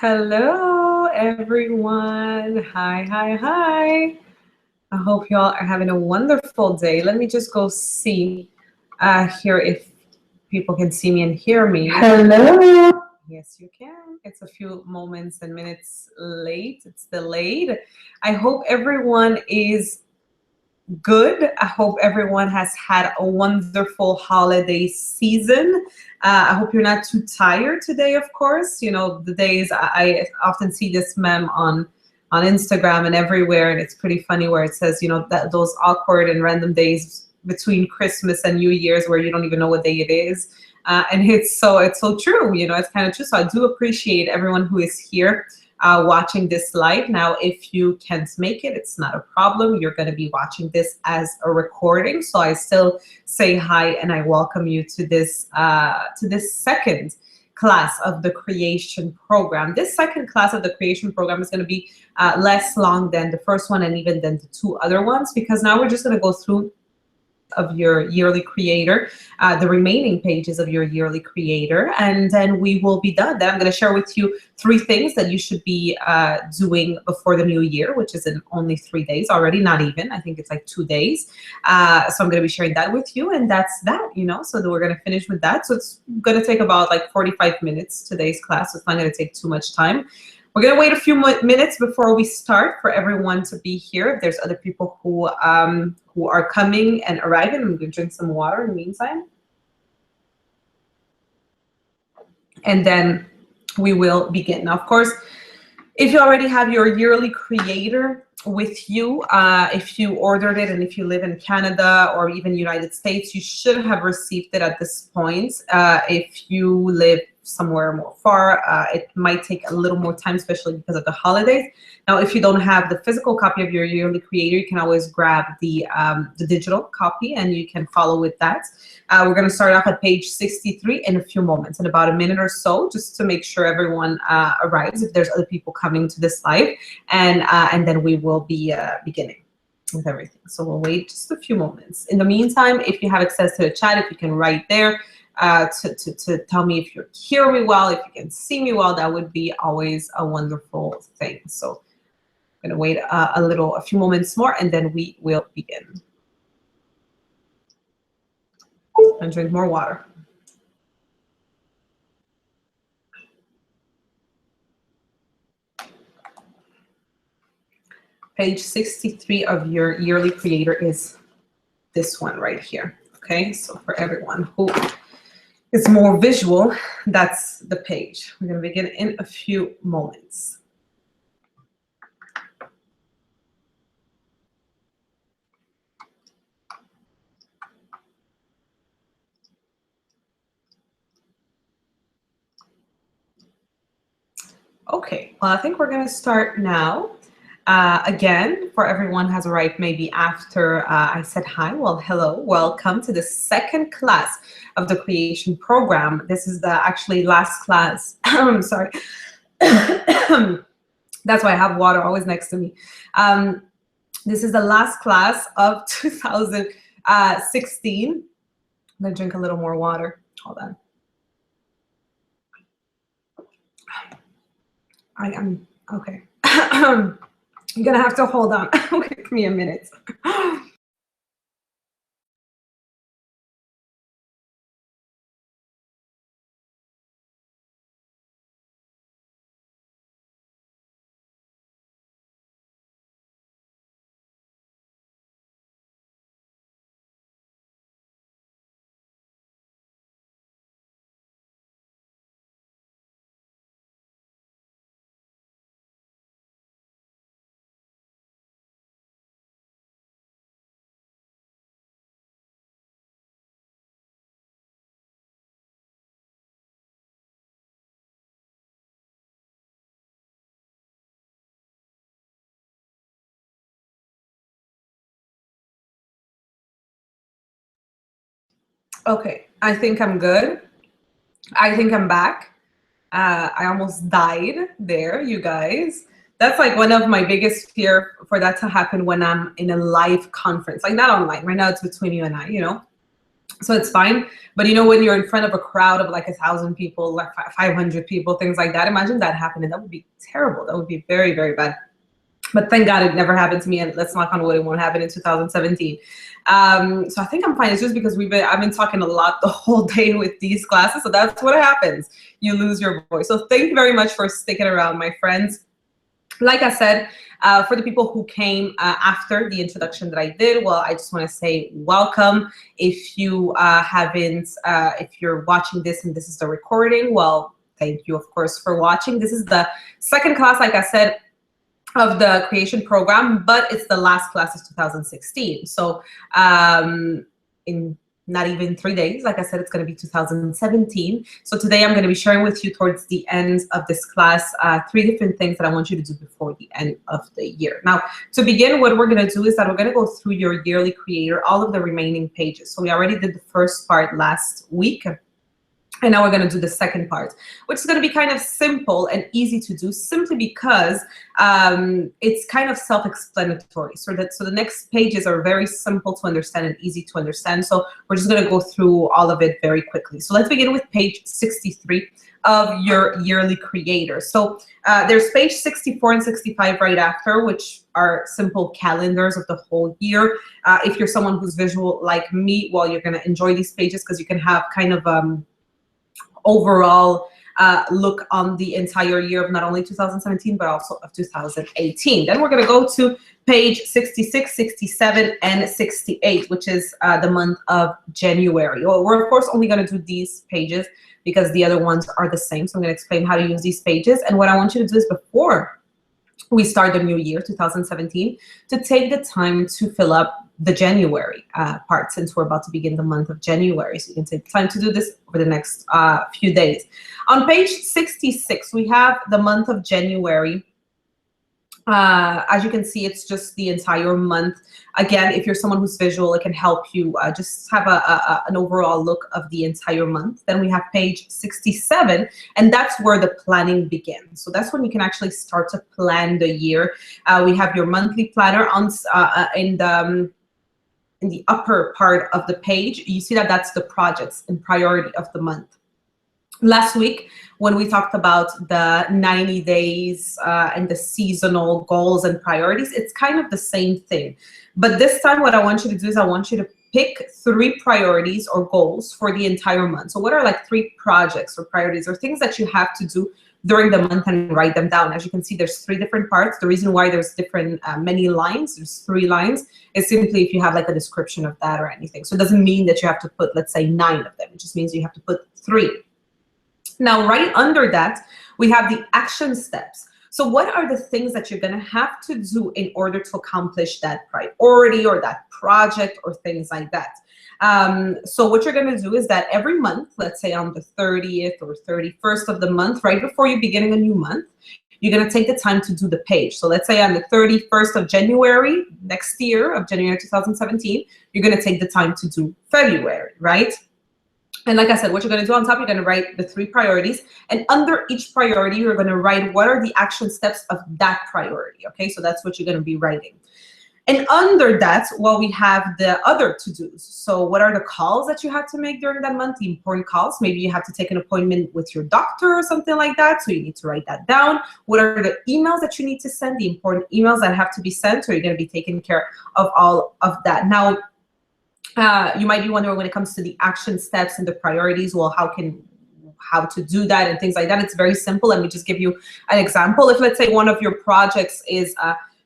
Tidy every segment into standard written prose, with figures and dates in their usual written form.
Hello, everyone. Hi, hi, hi. I hope you all are having a wonderful day. Let me just go see here if people can see me and hear me. Hello. Yes, you can. It's a few moments and minutes late. It's delayed. I hope everyone is good. I hope everyone has had a wonderful holiday season. I hope you're not too tired today, of course. You know, the days I often see this meme on Instagram and everywhere, and it's pretty funny where it says, you know, that those awkward and random days between Christmas and New Year's where you don't even know what day it is. And it's so true, you know, it's kind of true. So I do appreciate everyone who is here watching this live. Now, if you can't make it, it's not a problem. You're going to be watching this as a recording. So I still say hi and I welcome you to this second class of the creation program. This second class of the creation program is going to be less long than the first one and even than the two other ones, because now we're just going to go through of your yearly creator, the remaining pages of your yearly creator, and then we will be done. Then I'm going to share with you 3 things that you should be doing before the new year, which is in only 3 days already, not even. I think it's like 2 days. So I'm going to be sharing that with you, and that's that, you know, so we're going to finish with that. So it's going to take about like 45 minutes, today's class. So it's not going to take too much time. We're going to wait a few minutes before we start for everyone to be here. If there's other people who are coming and arriving, I'm going to drink some water in the meantime. And then we will begin. Now, of course, if you already have your yearly creator with you, if you ordered it and if you live in Canada or even United States, you should have received it at this point. If you live somewhere more far, it might take a little more time, especially because of the holidays. Now, if you don't have the physical copy of your yearly creator, you can always grab the digital copy and you can follow with that. We're going to start off at page 63 in a few moments, in about a minute or so, just to make sure everyone arrives, if there's other people coming to this live, and then we will be beginning with everything. So we'll wait just a few moments. In the meantime, if you have access to the chat, if you can write there to tell me if you hear me well, if you can see me well, that would be always a wonderful thing. So I'm going to wait a few moments more, and then we will begin. And drink more water. Page 63 of your yearly creator is this one right here. Okay, so for everyone who is more visual, that's the page. We're going to begin in a few moments. Okay, well, I think we're going to start now. Again, for everyone has arrived maybe after I said hi, well, hello, welcome to the second class of the creation program. This is the actually last class. I'm sorry. That's why I have water always next to me. This is the last class of 2016. I'm gonna drink a little more water. Hold on. I am okay. You're gonna have to hold on. Give me a minute. Okay, I think I'm good. I think I'm back. I almost died there, you guys. That's like one of my biggest fear, for that to happen when I'm in a live conference, like not online. Right now it's between you and I, you know. So it's fine. But you know, when you're in front of a crowd of like 1,000 people, like 500 people, things like that, imagine that happening. That would be terrible. That would be very, very bad. But thank God it never happened to me, and let's knock on wood, it won't happen in 2017. So I think I'm fine. It's just because I've been talking a lot the whole day with these classes, so that's what happens. You lose your voice. So thank you very much for sticking around, my friends. Like I said, for the people who came after the introduction that I did, well, I just want to say welcome. If you if you're watching this and this is the recording, well, thank you, of course, for watching. This is the second class, like I said, of the creation program, but it's the last class of 2016. So in not even 3 days, like I said, it's going to be 2017. So today I'm going to be sharing with you towards the end of this class 3 different things that I want you to do before the end of the year. Now, to begin, what we're going to do is that we're going to go through your yearly creator, all of the remaining pages. So we already did the first part last week. And now we're going to do the second part, which is going to be kind of simple and easy to do, simply because it's kind of self-explanatory. So the next pages are very simple to understand and easy to understand. So we're just going to go through all of it very quickly. So let's begin with page 63 of your yearly creator. So there's page 64 and 65 right after, which are simple calendars of the whole year. If you're someone who's visual like me, well, you're going to enjoy these pages because you can have kind of overall look on the entire year of not only 2017, but also of 2018. Then we're going to go to page 66, 67, and 68, which is the month of January. Well, we're, of course, only going to do these pages because the other ones are the same. So I'm going to explain how to use these pages. And what I want you to do is, before we start the new year, 2017, to take the time to fill up the January part, since we're about to begin the month of January. So you can take time to do this over the next few days. On page 66, we have the month of January. As you can see, it's just the entire month. Again, if you're someone who's visual, it can help you just have an overall look of the entire month. Then we have page 67, and that's where the planning begins. So that's when you can actually start to plan the year. We have your monthly planner on in the upper part of the page. You see that that's the projects and priority of the month. Last week, when we talked about the 90 days and the seasonal goals and priorities, it's kind of the same thing. But this time, what I want you to do is I want you to pick 3 priorities or goals for the entire month. So what are like 3 projects or priorities or things that you have to do during the month, and write them down. As you can see, there's 3 different parts. The reason why there's different many lines, there's 3 lines, is simply if you have like a description of that or anything. So it doesn't mean that you have to put, let's say, 9 of them. It just means you have to put 3. Now, right under that, we have the action steps. So what are the things that you're going to have to do in order to accomplish that priority or that project or things like that? So what you're going to do is that every month, let's say on the 30th or 31st of the month, right before you're beginning a new month, you're going to take the time to do the page. So let's say on the 31st of January next year, of January 2017, you're going to take the time to do February, right? And like I said, what you're going to do on top, you're going to write the 3 priorities. And under each priority, you're going to write what are the action steps of that priority. Okay, so that's what you're going to be writing. And under that, well, we have the other to-dos. So what are the calls that you have to make during that month, the important calls? Maybe you have to take an appointment with your doctor or something like that, so you need to write that down. What are the emails that you need to send, the important emails that have to be sent, so you're going to be taking care of all of that. Now, you might be wondering, when it comes to the action steps and the priorities, well, how to do that and things like that. It's very simple. Let me just give you an example. If, let's say, one of your projects is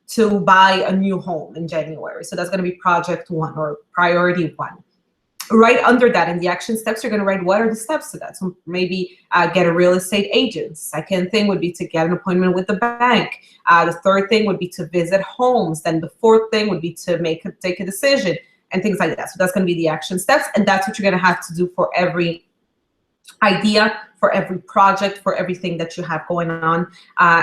to buy a new home in January. So that's going to be project 1 or priority 1. Right under that, in the action steps, you're going to write what are the steps to that. So maybe get a real estate agent. Second thing would be to get an appointment with the bank. The third thing would be to visit homes. Then the fourth thing would be to take a decision and things like that. So that's going to be the action steps. And that's what you're going to have to do for every idea, for every project, for everything that you have going on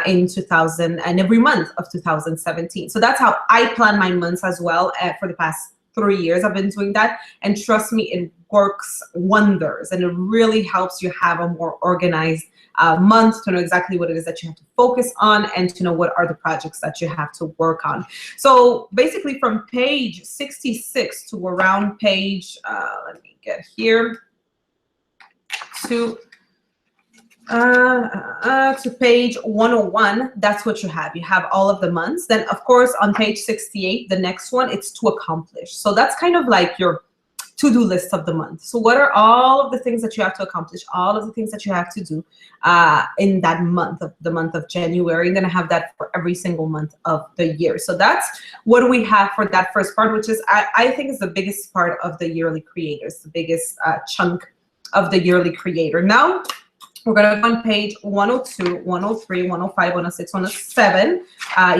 in 2000 and every month of 2017. So that's how I plan my months as well. For the past 3 years, I've been doing that. And trust me, it works wonders, and it really helps you have a more organized month, to know exactly what it is that you have to focus on and to know what are the projects that you have to work on. So basically from page 66 to around page, let me get here, to page 101, that's what you have. You have all of the months. Then of course on page 68, the next one, it's to accomplish. So that's kind of like your to-do list of the month. So what are all of the things that you have to accomplish, all of the things that you have to do in that month, of the month of January. And then I have that for every single month of the year. So that's what we have for that first part, which is, I think is the biggest part of the yearly creators, the biggest chunk of the yearly creator. Now, we're going to go on page 102, 103, 105, 106, 107.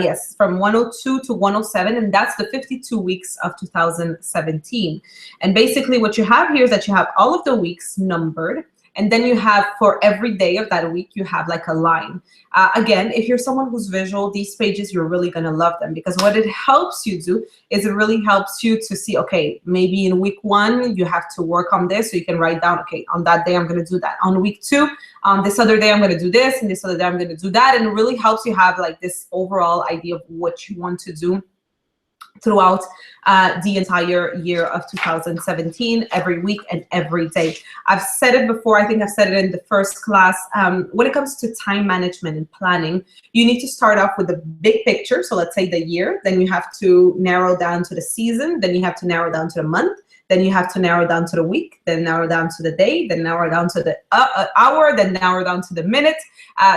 Yes, from 102 to 107, and that's the 52 weeks of 2017. And basically what you have here is that you have all of the weeks numbered, and then you have for every day of that week, you have like a line. Again, if you're someone who's visual, these pages, you're really going to love them, because what it helps you do is it really helps you to see, okay, maybe in week 1, you have to work on this. So you can write down, okay, on that day, I'm going to do that. On week 2, this other day, I'm going to do this, and this other day, I'm going to do that. And it really helps you have like this overall idea of what you want to do throughout the entire year of 2017, every week and every day. I've said it before, I think I've said it in the first class, when it comes to time management and planning, you need to start off with the big picture. So let's say the year, then you have to narrow down to the season, then you have to narrow down to the month, then you have to narrow down to the week, then narrow down to the day, then narrow down to the hour, then narrow down to the minute.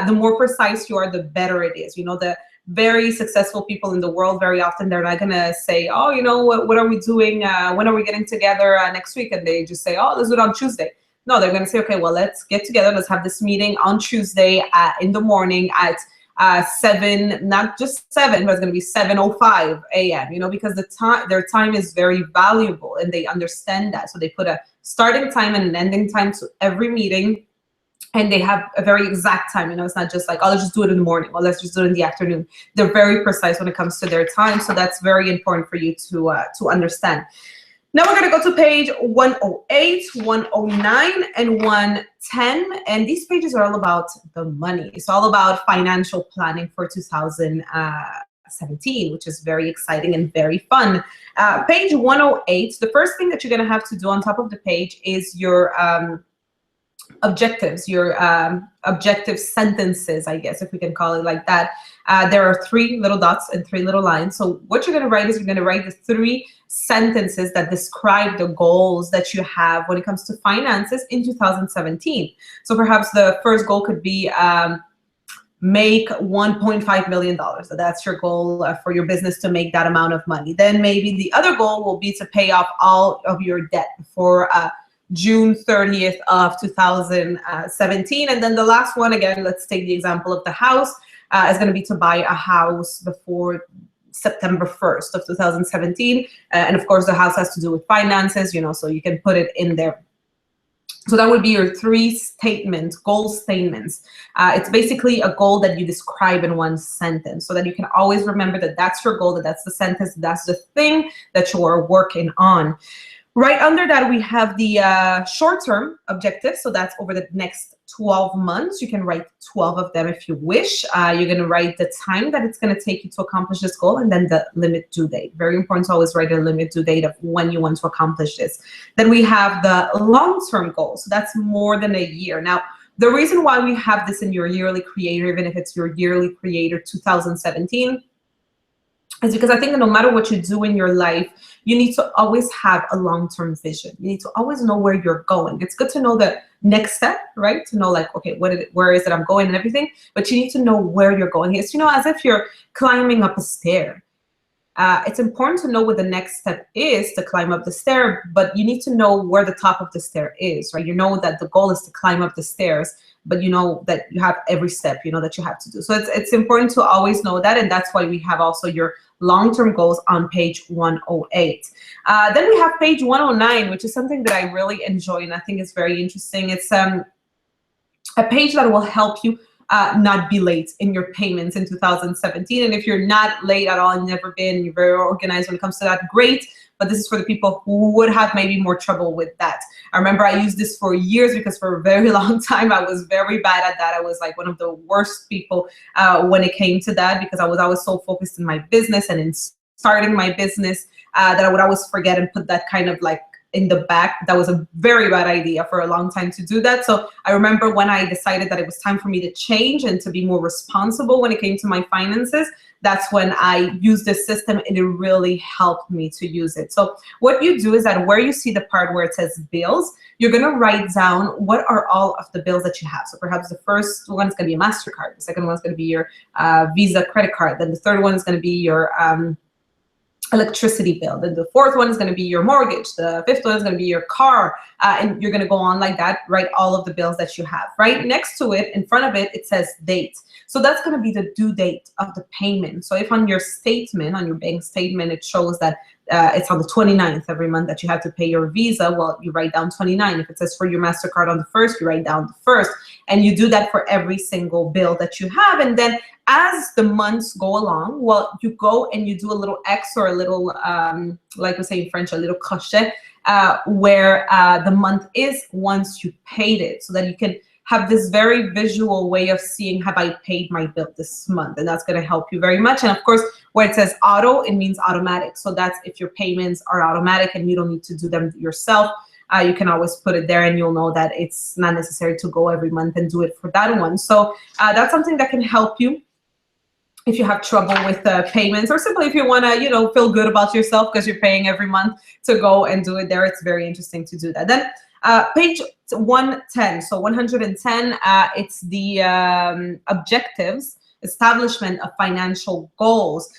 The more precise you are, the better it is. You know, the very successful people in the world, very often they're not gonna say, oh, you know, what are we doing? When are we getting together next week? And they just say, oh, let's do it on Tuesday. No, they're gonna say, okay, well, let's get together. Let's have this meeting on Tuesday in the morning at 7, not just 7, but it's gonna be 7:05 a.m. You know, because their time is very valuable, and they understand that. So they put a starting time and an ending time to every meeting. And they have a very exact time. You know, it's not just like, oh, let's just do it in the morning, or let's just do it in the afternoon. They're very precise when it comes to their time. So that's very important for you to understand. Now we're going to go to page 108, 109, and 110. And these pages are all about the money. It's all about financial planning for 2017, which is very exciting and very fun. Page 108, the first thing that you're going to have to do on top of the page is your objectives, your objective sentences, I guess, if we can call it like that. There are 3 little dots and 3 little lines. So what you're going to write is you're going to write the 3 sentences that describe the goals that you have when it comes to finances in 2017. So perhaps the first goal could be make $1.5 million. So that's your goal for your business, to make that amount of money. Then maybe the other goal will be to pay off all of your debt before June 30th of 2017. And then the last one, again, let's take the example of the house, is going to be to buy a house before September 1st of 2017. And of course, the house has to do with finances, you know, so you can put it in there. So that would be your 3 statements, goal statements. It's basically a goal that you describe in one sentence, so that you can always remember that that's your goal, that that's the sentence, that's the thing that you are working on. Right under that, we have the short-term objectives. So that's over the next 12 months. You can write 12 of them if you wish. You're going to write the time that it's going to take you to accomplish this goal, and then the limit due date. Very important to always write a limit due date of when you want to accomplish this. Then we have the long-term goal. So that's more than a year. Now, the reason why we have this in your yearly creator, even if it's your yearly creator 2017, is because I think that no matter what you do in your life, you need to always have a long-term vision. You need to always know where you're going. It's good to know the next step, right? To know like, okay, where is it I'm going and everything, but you need to know where you're going. It's, you know, as if you're climbing up a stair. It's important to know what the next step is to climb up the stair, but you need to know where the top of the stair is, right? You know that the goal is to climb up the stairs, but you know that you have every step, you know, that you have to do. So it's important to always know that, and that's why we have also your long-term goals on page 108. Then we have page 109, which is something that I really enjoy and I think is very interesting. It's a page that will help you not be late in your payments in 2017. And if you're not late at all and never been, you're very organized when it comes to that, great. But this is for the people who would have maybe more trouble with that. I remember I used this for years because for a very long time I was very bad at that. I was like one of the worst people when it came to that, because I was always so focused in my business and in starting my business that I would always forget and put that kind of like in the back. That was a very bad idea for a long time to do that. So I remember when I decided that it was time for me to change and to be more responsible when it came to my finances, that's when I used this system, and it really helped me to use it. So what you do is that where you see the part where it says bills, you're gonna write down what are all of the bills that you have. So perhaps the first one is gonna be a MasterCard, the second one is gonna be your Visa credit card, then the third one is gonna be your electricity bill, then the fourth one is going to be your mortgage, the fifth one is going to be your car, and you're going to go on like that, write all of the bills that you have. Right next to it, in front of it, it says date. So that's going to be the due date of the payment. So if on your statement, on your bank statement, it shows that it's on the 29th every month that you have to pay your Visa, well, you write down 29. If it says for your MasterCard on the 1st, you write down the 1st. And you do that for every single bill that you have. And then as the months go along, well, you go and you do a little X or a little, like we say in French, a little crochet, where the month is once you paid it, so that you can have this very visual way of seeing, have I paid my bill this month? And that's going to help you very much. And of course, where it says auto, it means automatic. So that's if your payments are automatic and you don't need to do them yourself. You can always put it there, and you'll know that it's not necessary to go every month and do it for that one. So that's something that can help you if you have trouble with payments, or simply if you want to, you know, feel good about yourself because you're paying every month, to go and do it there. It's very interesting to do that. Then page 110, so 110, it's the objectives, establishment of financial goals.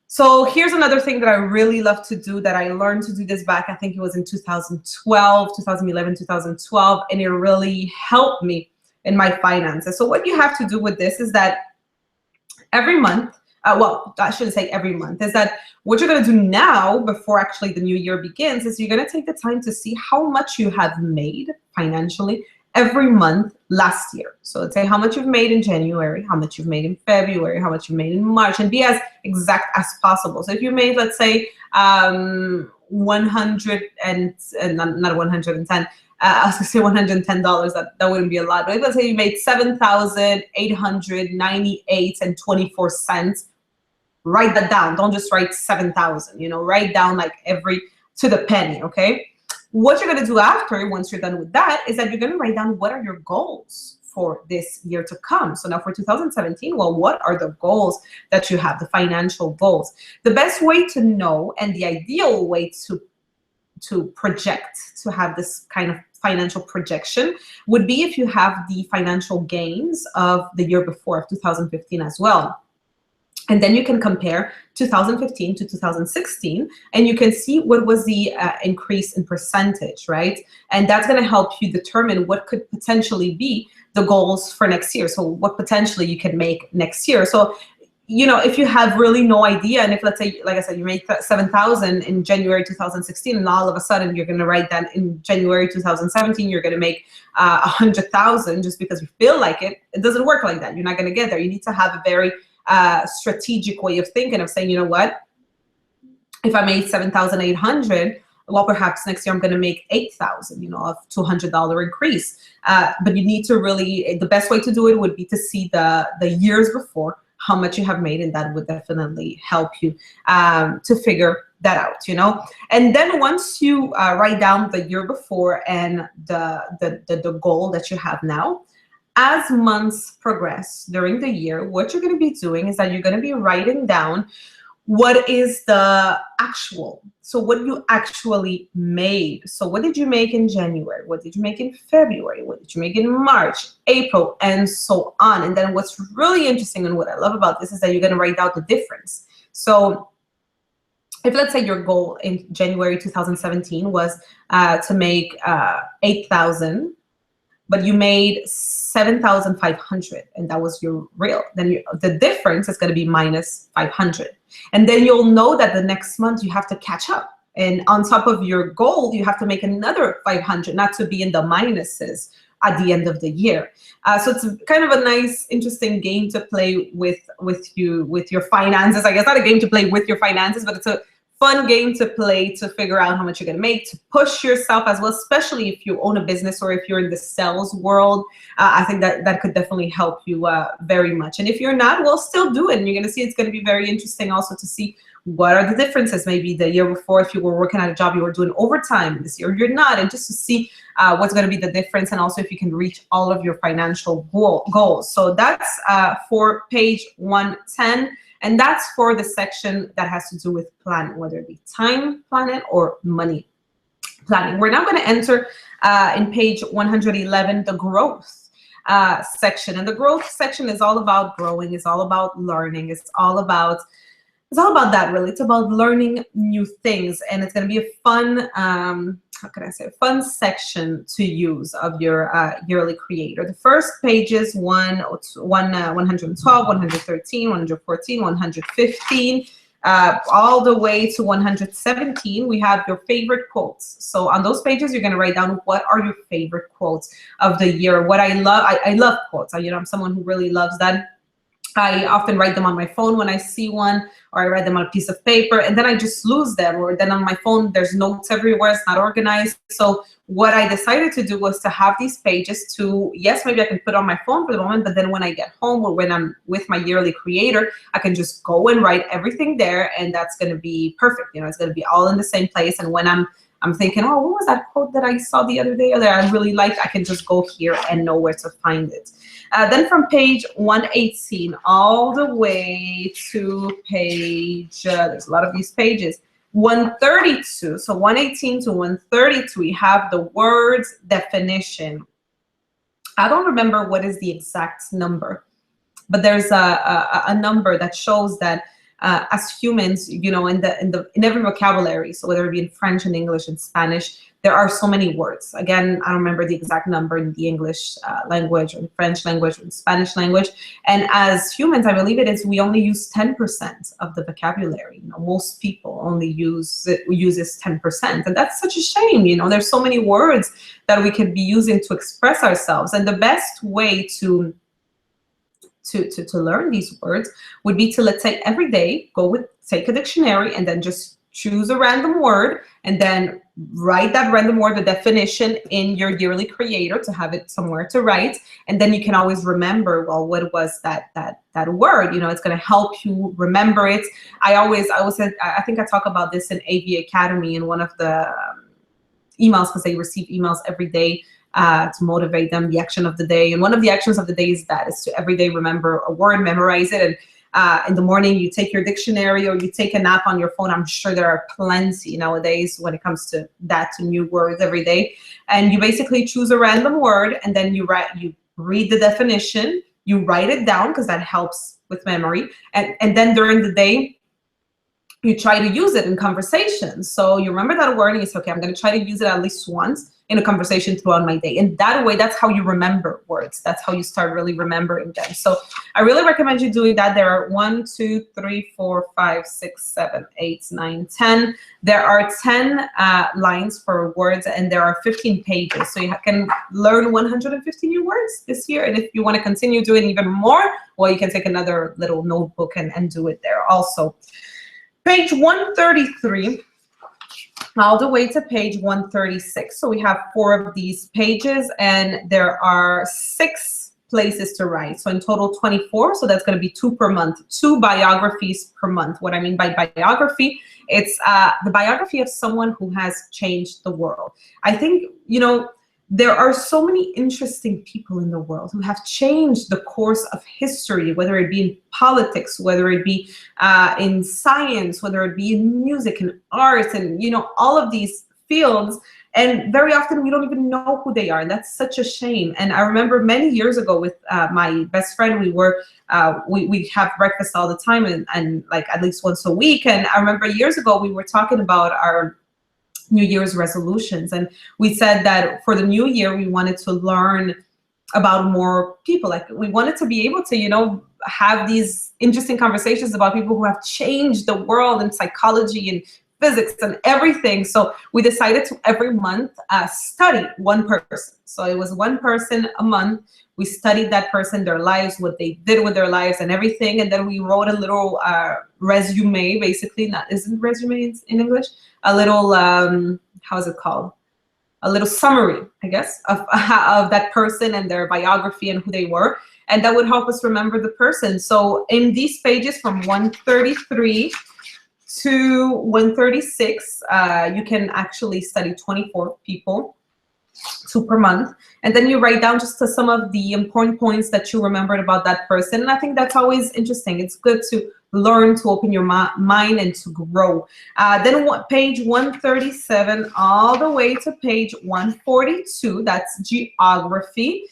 So here's another thing that I really love to do, that I learned to do this back, I think it was in 2011, 2012, and it really helped me in my finances. So what you have to do with this is that every month, well, I shouldn't say every month, is that what you're going to do now before actually the new year begins is you're going to take the time to see how much you have made financially every month last year. So let's say how much you've made in January, how much you've made in February, how much you've made in March, and be as exact as possible. So if you made, let's say, 100 and not 110, I was gonna say $110. That wouldn't be a lot. But let's say you made $7,898.24. Write that down. Don't just write 7,000. You know, write down like every to the penny. Okay. What you're gonna do after, once you're done with that, is that you're gonna write down what are your goals for this year to come. So now for 2017, well, what are the goals that you have, the financial goals? The best way to know, and the ideal way to project, to have this kind of financial projection, would be if you have the financial gains of the year before, of 2015 as well. And then you can compare 2015 to 2016, and you can see what was the increase in percentage, right? And that's going to help you determine what could potentially be the goals for next year. So what potentially you can make next year. So, you know, if you have really no idea, and if, let's say, like I said, you made 7,000 in January 2016, and all of a sudden you're going to write that in January 2017, you're going to make 100,000 just because you feel like it. It doesn't work like that. You're not going to get there. You need to have a very strategic way of thinking, of saying, you know what, if I made 7,800, well, perhaps next year I'm going to make 8,000, you know, a $200 increase. But you need to really, the best way to do it would be to see the years before, how much you have made, and that would definitely help you to figure that out, you know. And then once you write down the year before and the goal that you have now, as months progress during the year, what you're going to be doing is that you're going to be writing down what is the actual. So what you actually made. So what did you make in January? What did you make in February? What did you make in March, April, and so on? And then what's really interesting, and what I love about this, is that you're going to write out the difference. So if, let's say, your goal in January 2017 was to make 8,000, but you made 7,500, and that was your real, then the difference is going to be minus 500. And then you'll know that the next month you have to catch up. And on top of your goal, you have to make another 500, not to be in the minuses at the end of the year. So it's kind of a nice, interesting game to play with your finances. I guess not a game to play with your finances, but it's a fun game to play to figure out how much you're going to make, to push yourself as well, especially if you own a business or if you're in the sales world. I think that could definitely help you very much. And if you're not, well, still do it. And you're going to see it's going to be very interesting also to see what are the differences. Maybe the year before, if you were working at a job, you were doing overtime. This year, you're not. And just to see what's going to be the difference, and also if you can reach all of your financial goals. So that's for page 110. And that's for the section that has to do with planning, whether it be time planning or money planning. We're now going to enter in page 111, the growth section. And the growth section is all about growing, it's all about learning, it's all about that, really. It's about learning new things, and it's going to be a fun, how can I say, a fun section to use of your yearly creator. The first pages, 112, 113, 114, 115, all the way to 117, we have your favorite quotes. So on those pages, you're going to write down what are your favorite quotes of the year. What I love, I love quotes. I'm someone who really loves that. I often write them on my phone when I see one, or I write them on a piece of paper, and then I just lose them. Or then on my phone, there's notes everywhere. It's not organized. So what I decided to do was to have these pages to, yes, maybe I can put on my phone for the moment, but then when I get home or when I'm with my yearly creator, I can just go and write everything there, and that's going to be perfect. It's going to be all in the same place. And when I'm thinking, oh, what was that quote that I saw the other day or that I really liked? I can just go here and know where to find it. Then from page 118 all the way to page, there's a lot of these pages, 132. So 118 to 132, we have the words definition. I don't remember what is the exact number, but there's a number that shows that as humans, in every vocabulary, so whether it be in French and English and Spanish, there are so many words. Again, I don't remember the exact number in the English language or the French language or the Spanish language. And as humans, I believe we only use 10% of the vocabulary. Most people only uses 10%, and that's such a shame. There's so many words that we could be using to express ourselves, and the best way to learn these words would be to, let's say, every day take a dictionary and then just choose a random word and then write that random word, the definition, in your yearly creator to have it somewhere to write. And then you can always remember, well, what was that word? It's going to help you remember it. I think I talk about this in AV Academy in one of the emails, because they receive emails every day to motivate them, the action of the day. And one of the actions of the day is to every day remember a word, memorize it. And in the morning, you take your dictionary or you take a nap on your phone. I'm sure there are plenty nowadays when it comes to new words every day. And you basically choose a random word, and then you read the definition, you write it down, because that helps with memory. And then during the day, you try to use it in conversations. So you remember that word and you say, okay, I'm going to try to use it at least once in a conversation throughout my day. And that way, that's how you remember words. That's how you start really remembering them. So I really recommend you doing that. There are 1, 2, 3, 4, 5, 6, 7, 8, 9, 10. There are 10 lines for words, and there are 15 pages. So you can learn 150 new words this year. And if you want to continue doing even more, well, you can take another little notebook and do it there also. Page 133 all the way to page 136. So we have 4 of these pages, and there are 6 places to write. So in total, 24. So that's going to be 2 per month, 2 biographies per month. What I mean by biography, it's the biography of someone who has changed the world. I think, there are so many interesting people in the world who have changed the course of history, whether it be in politics, whether it be in science, whether it be in music and art, and all of these fields. And very often we don't even know who they are, and that's such a shame. And I remember many years ago with my best friend, we have breakfast all the time, and like at least once a week. And I remember years ago we were talking about our New Year's resolutions, and we said that for the new year we wanted to learn about more people. Like, we wanted to be able to have these interesting conversations about people who have changed the world in psychology and physics and everything. So we decided to every month study one person. So it was one person a month. We studied that person, their lives, what they did with their lives and everything. And then we wrote a little resume, basically. Isn't resume in English? A little, how is it called? A little summary, I guess, of that person and their biography and who they were. And that would help us remember the person. So in these pages from 133 to 136, you can actually study 24 people, 2 per month. And then you write down just some of the important points that you remembered about that person. And I think that's always interesting. It's good to learn, to open your mind and to grow. Then page 137 all the way to page 142, that's geography.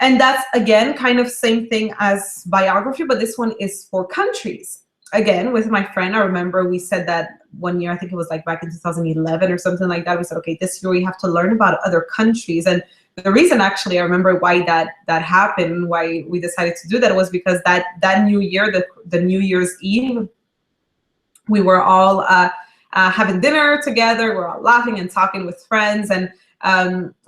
And that's, again, kind of same thing as biography, but this one is for countries. Again, with my friend, I remember we said that one year, I think it was like back in 2011 or something like that. We said, okay, this year we have to learn about other countries. And the reason, actually, I remember why that happened, why we decided to do that, was because that new year, the New Year's Eve, we were all having dinner together. We're all laughing and talking with friends. And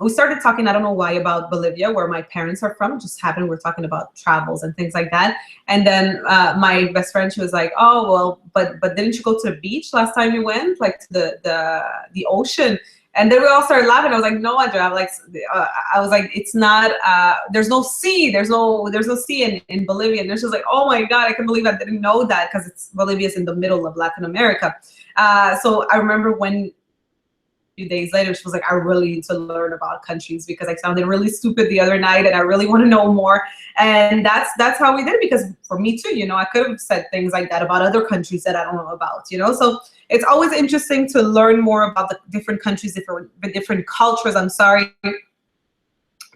we started talking, I don't know why, about Bolivia, where my parents are from. It just happened. We're talking about travels and things like that. And then my best friend, she was like, oh, well, but didn't you go to the beach last time you went, like to the ocean? And then we all started laughing. I was like, no, Andrea, I was like, it's not, there's no sea. There's no sea in Bolivia. And she was like, oh my God, I can't believe I didn't know that, because Bolivia is in the middle of Latin America. So I remember when, few days later, she was like, I really need to learn about countries because I sounded really stupid the other night and I really want to know more. And that's how we did it, because for me too, I could have said things like that about other countries that I don't know about, so it's always interesting to learn more about the different countries, the different cultures,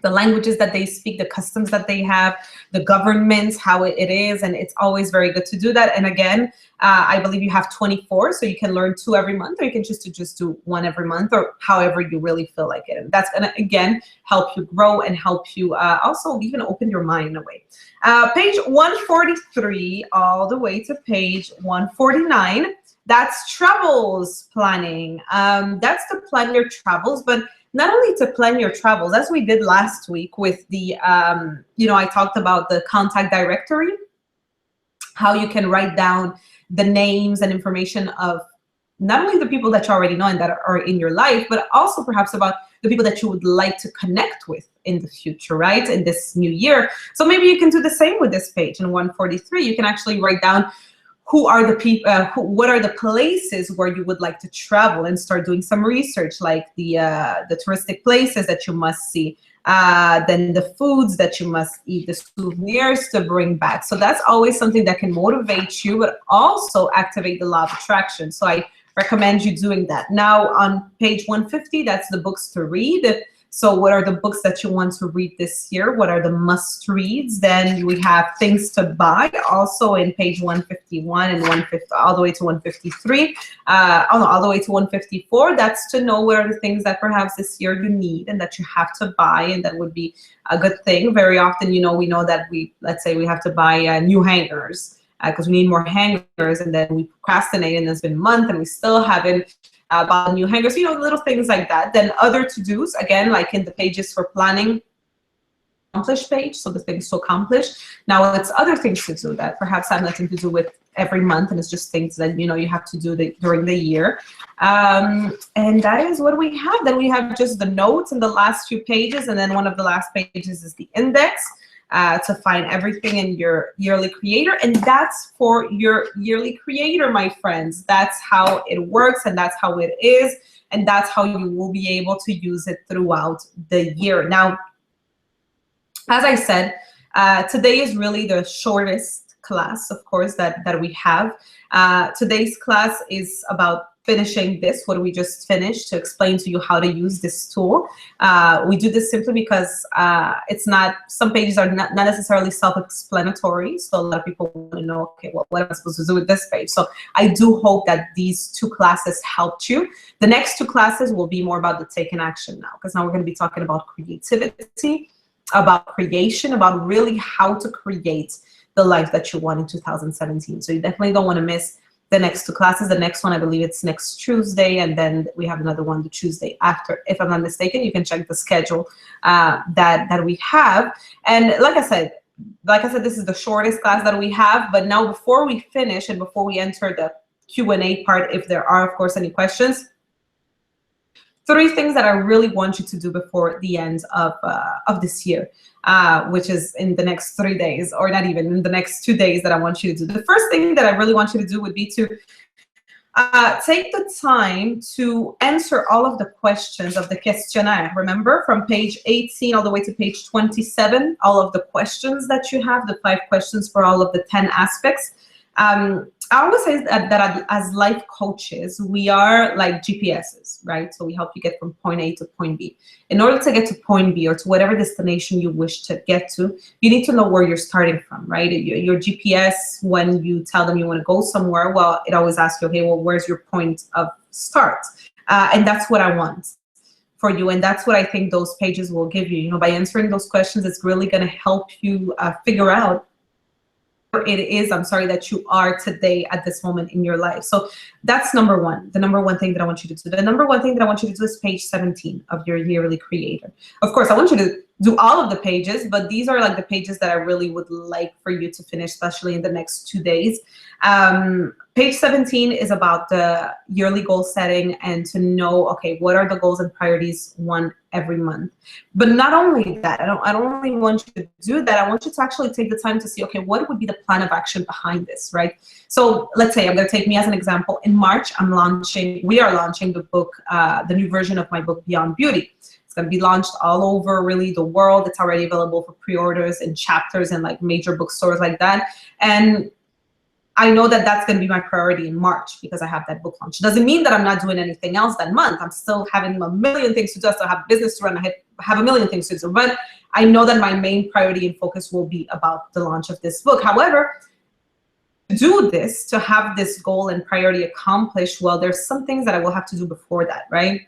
the languages that they speak, the customs that they have, the governments, how it is, and it's always very good to do that. And again, I believe you have 24, so you can learn 2 every month, or you can choose to just do 1 every month, or however you really feel like it. And that's gonna, again, help you grow and help you also even open your mind in a way. Page 143 all the way to page 149, that's travels planning. That's to plan your travels, but not only to plan your travels, as we did last week with the, I talked about the contact directory, how you can write down the names and information of not only the people that you already know and that are in your life, but also perhaps about the people that you would like to connect with in the future, right? In this new year. So maybe you can do the same with this page. In 143, you can actually write down who are the people, what are the places where you would like to travel, and start doing some research, like the touristic places that you must see, then the foods that you must eat, the souvenirs to bring back. So that's always something that can motivate you, but also activate the law of attraction. So I recommend you doing that. Now on page 150, that's the books to read. So what are the books that you want to read this year? What are the must reads? Then we have things to buy also in page 151 and 150 all the way to 153. All the way to 154. That's to know what are the things that perhaps this year you need and that you have to buy, and that would be a good thing. Very often, we know that let's say we have to buy new hangers because we need more hangers, and then we procrastinate, and it's been a month and we still haven't about new hangers, little things like that. Then other to-dos, again, like in the pages for planning, accomplish page, so the things to accomplish. Now it's other things to do that perhaps have nothing to do with every month, and it's just things that you have to do during the year. And that is what we have. Then we have just the notes in the last few pages, and then one of the last pages is the index. To find everything in your yearly creator, and that's for your yearly creator, my friends. That's how it works, and that's how it is, and that's how you will be able to use it throughout the year. Now, as I said, today is really the shortest class, of course, that we have. Today's class is about finishing this, what we just finished, to explain to you how to use this tool. We do this simply because some pages are not necessarily self-explanatory. So a lot of people want to know, okay, well, what am I supposed to do with this page? So I do hope that these 2 classes helped you. The next 2 classes will be more about the taking action now, because now we're going to be talking about creativity, about creation, about really how to create the life that you want in 2017. So you definitely don't want to miss the next two classes. The next one, I believe it's next Tuesday, and then we have another one the Tuesday after, if I'm not mistaken. You can check the schedule that we have. And like I said, this is the shortest class that we have. But now, before we finish and before we enter the Q&A part, if there are, of course, any questions, 3 things that I really want you to do before the end of this year, which is in the next 3 days, or not even in the next 2 days, that I want you to do. The first thing that I really want you to do would be to take the time to answer all of the questions of the questionnaire. Remember, from page 18 all the way to page 27, all of the questions that you have, the 5 questions for all of the 10 aspects. I always say that as life coaches, we are like GPSs, right? So we help you get from point A to point B. In order to get to point B, or to whatever destination you wish to get to, you need to know where you're starting from, right? Your GPS, when you tell them you want to go somewhere, well, it always asks you, okay, well, where's your point of start? And that's what I want for you. And that's what I think those pages will give you. You know, by answering those questions, it's really going to help you figure out it is, that you are today at this moment in your life. So that's number one, the number one thing that I want you to do. The number one thing that I want you to do is page 17 of your Yearly Creator. Of course, I want you to do all of the pages, but these are like the pages that I really would like for you to finish, especially in the next 2 days. Page 17 is about the yearly goal setting and to know, okay, what are the goals and priorities one every month. But not only that, I don't only want you to do that, I want you to actually take the time to see, okay, what would be the plan of action behind this, right? So let's say, I'm going to take me as an example. In March, we are launching the book, the new version of my book, Beyond Beauty. It's going to be launched all over really the world. It's already available for pre-orders and chapters and like major bookstores like that. And I know that that's going to be my priority in March because I have that book launch. It doesn't mean that I'm not doing anything else that month. I'm still having a million things to do. I still have business to run. I have a million things to do. But I know that my main priority and focus will be about the launch of this book. However, to do this, to have this goal and priority accomplished, well, there's some things that I will have to do before that, right?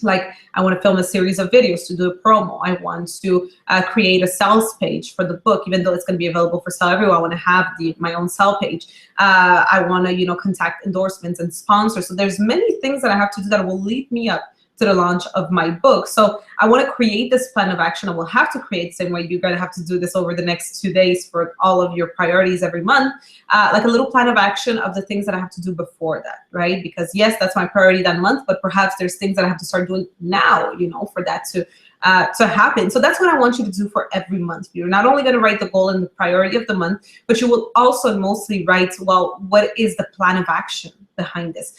Like, I want to film a series of videos to do a promo. I want to create a sales page for the book, even though it's going to be available for sale everywhere. I want to have my own sale page. I want to, contact endorsements and sponsors. So there's many things that I have to do that will lead me up to the launch of my book. So I want to create this plan of action. I will have to create, same way you're going to have to do this over the next 2 days for all of your priorities every month, like a little plan of action of the things that I have to do before that, right? Because yes, that's my priority that month, but perhaps there's things that I have to start doing now, for that to happen. So that's what I want you to do for every month. You're not only going to write the goal and the priority of the month, but you will also mostly write, well, what is the plan of action behind this?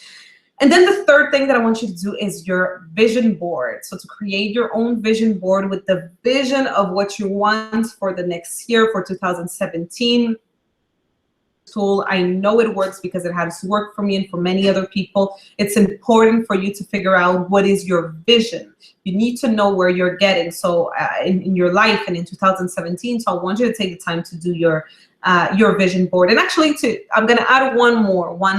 And then the third thing that I want you to do is your vision board. So to create your own vision board with the vision of what you want for the next year, for 2017. Tool. I know it works because it has worked for me and for many other people. It's important for you to figure out what is your vision. You need to know where you're getting. So in your life and in 2017. So I want you to take the time to do your vision board. And actually, I'm going to add one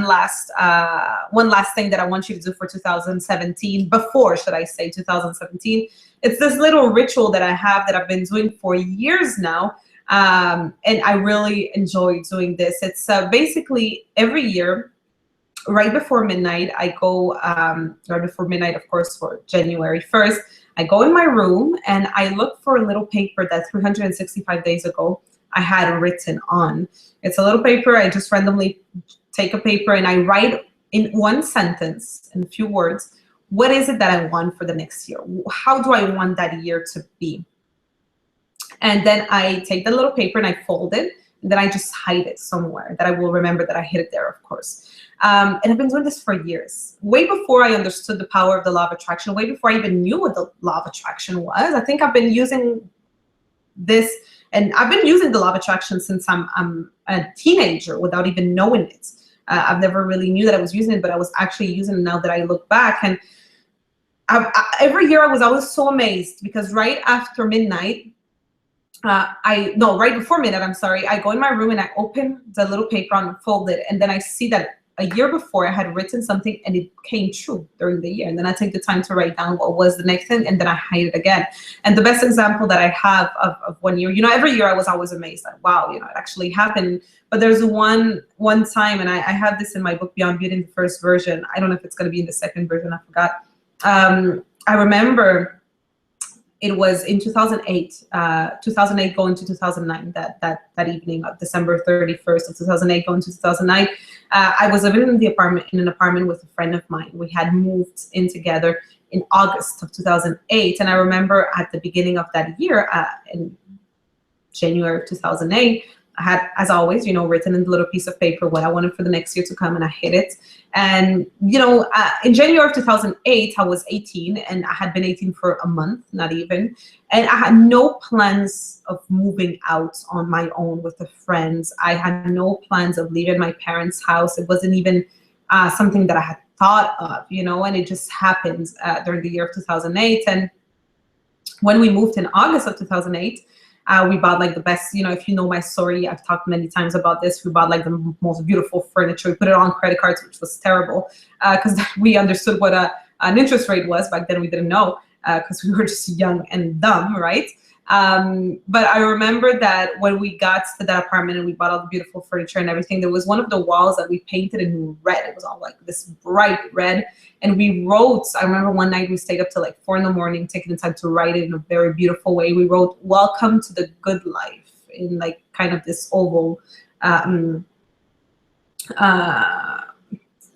last thing that I want you to do for 2017. Before, should I say, 2017? It's this little ritual that I have that I've been doing for years now. And I really enjoy doing this. It's basically every year, right before midnight, I go, right before midnight, of course, for January 1st, I go in my room and I look for a little paper that 365 days ago I had written on. It's a little paper. I just randomly take a paper and I write in one sentence, in a few words, what is it that I want for the next year? How do I want that year to be? And then I take the little paper and I fold it, and then I just hide it somewhere that I will remember that I hid it there, of course. And I've been doing this for years. Way before I understood the power of the law of attraction, way before I even knew what the law of attraction was. I think I've been using this, and I've been using the law of attraction since I'm a teenager without even knowing it. I've never really knew that I was using it, but I was actually using it now that I look back. And every year I was always so amazed because right after midnight, right before midnight, I'm sorry, I go in my room and I open the little paper and fold it, and then I see that a year before I had written something and it came true during the year. And then I take the time to write down what was the next thing, and then I hide it again. And the best example that I have of 1 year, every year I was always amazed that, wow, it actually happened. But there's one time, and I have this in my book, Beyond Beauty, in the first version. I don't know if it's going to be in the second version. I forgot. I remember it was in 2008, 2008 going to 2009, that evening of December 31st of 2008 going to 2009. I was living in an apartment with a friend of mine. We had moved in together in August of 2008. And I remember at the beginning of that year, in January of 2008, I had, as always, written in the little piece of paper what I wanted for the next year to come, and I hid it. And, in January of 2008, I was 18, and I had been 18 for a month, not even. And I had no plans of moving out on my own with a friend. I had no plans of leaving my parents' house. It wasn't even something that I had thought of, and it just happened during the year of 2008. And when we moved in August of 2008, we bought like the best, if you know my story, I've talked many times about this. We bought like the most beautiful furniture. We put it on credit cards, which was terrible because we understood what an interest rate was. Back then we didn't know because we were just young and dumb, right? But I remember that when we got to that apartment and we bought all the beautiful furniture and everything, there was one of the walls that we painted in red. It was all like this bright red. And we wrote, I remember one night we stayed up till like 4 a.m, taking the time to write it in a very beautiful way. We wrote, "Welcome to the good life," in like kind of this oval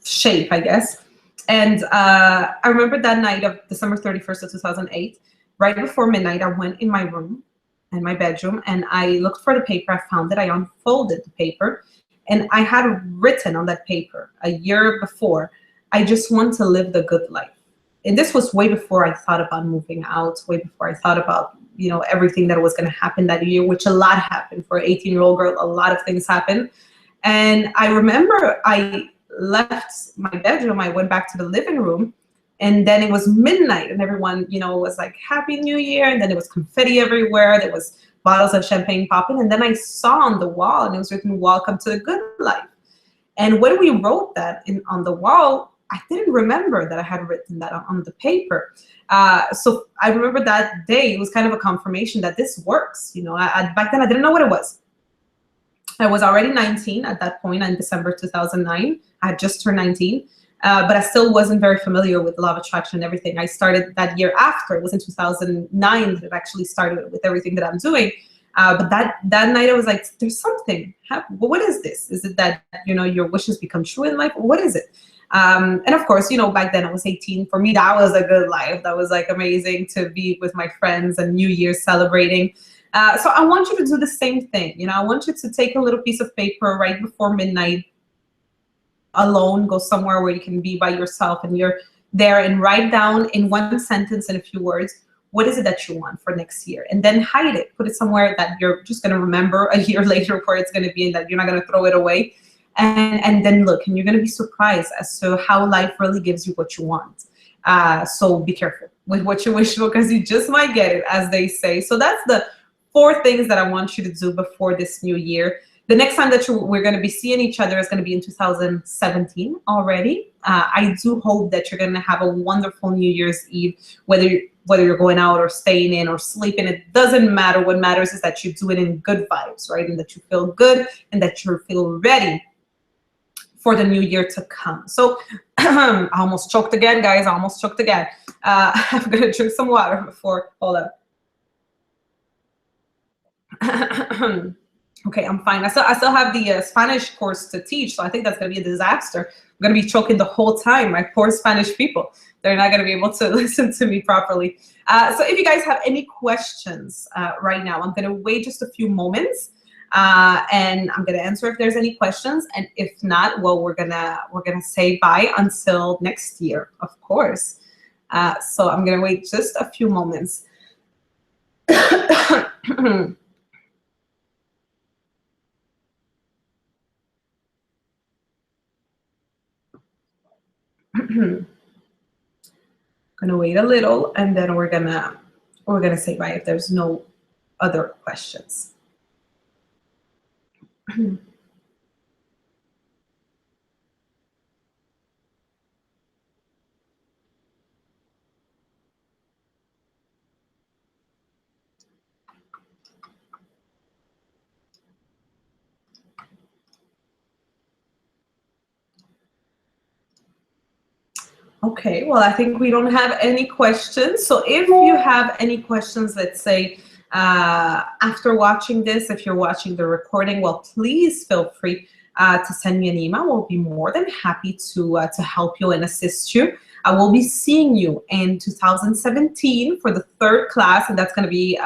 shape, I guess. And I remember that night of December 31st of 2008, right before midnight, I went in my room, in my bedroom, and I looked for the paper. I found it. I unfolded the paper, and I had written on that paper a year before, "I just want to live the good life." And this was way before I thought about moving out, way before I thought about, everything that was going to happen that year, which a lot happened for an 18-year-old girl. A lot of things happened. And I remember I left my bedroom. I went back to the living room. And then it was midnight, and everyone, was like, "Happy New Year." And then there was confetti everywhere. There was bottles of champagne popping. And then I saw on the wall, and it was written, "Welcome to the good life." And when we wrote that on the wall, I didn't remember that I had written that on the paper. So I remember that day, it was kind of a confirmation that this works. Back then I didn't know what it was. I was already 19 at that point in December 2009. I had just turned 19. But I still wasn't very familiar with law of attraction and everything. I started that year after. It was in 2009 that it actually started with everything that I'm doing. But that night I was like, there's something. What is this? Is it that, your wishes become true in life? What is it? And of course, back then I was 18. For me, that was a good life. That was like amazing to be with my friends and New Year's celebrating. So I want you to do the same thing. I want you to take a little piece of paper right before midnight, alone, go somewhere where you can be by yourself and you're there, and write down in one sentence, in a few words, what is it that you want for next year, and then hide it. Put it somewhere that you're just going to remember a year later where it's going to be, and that you're not going to throw it away. And then look, and you're going to be surprised as to how life really gives you what you want. So be careful with what you wish for, because you just might get it, as they say. So that's the 4 things that I want you to do before this new year. The next time that we're going to be seeing each other is going to be in 2017 already. I do hope that you're going to have a wonderful New Year's Eve, whether you're going out or staying in or sleeping. It doesn't matter. What matters is that you do it in good vibes, right? And that you feel good and that you feel ready for the new year to come. So I almost choked again, guys. I almost choked again. I'm going to drink some water before. Hold on. Okay, I'm fine. I still have the Spanish course to teach, so I think that's going to be a disaster. I'm going to be choking the whole time. My poor Spanish people. They're not going to be able to listen to me properly. So if you guys have any questions right now, I'm going to wait just a few moments, and I'm going to answer if there's any questions. And if not, well, we're gonna say bye until next year, of course. So I'm going to wait just a few moments. Gonna wait a little, and then we're gonna say bye if there's no other questions. Okay, well, I think we don't have any questions. So if you have any questions, let's say after watching this, if you're watching the recording, well, please feel free to send me an email. We'll be more than happy to help you and assist you. I will be seeing you in 2017 for the third class, and that's going to be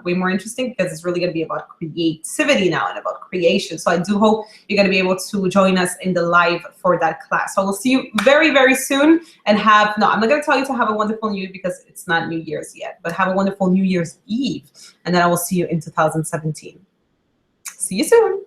way more interesting because it's really going to be about creativity now and about creation. So I do hope you're going to be able to join us in the live for that class. So we'll see you very, very soon, and I'm not going to tell you to have a wonderful New Year because it's not New Year's yet, but have a wonderful New Year's Eve, and then I will see you in 2017. See you soon.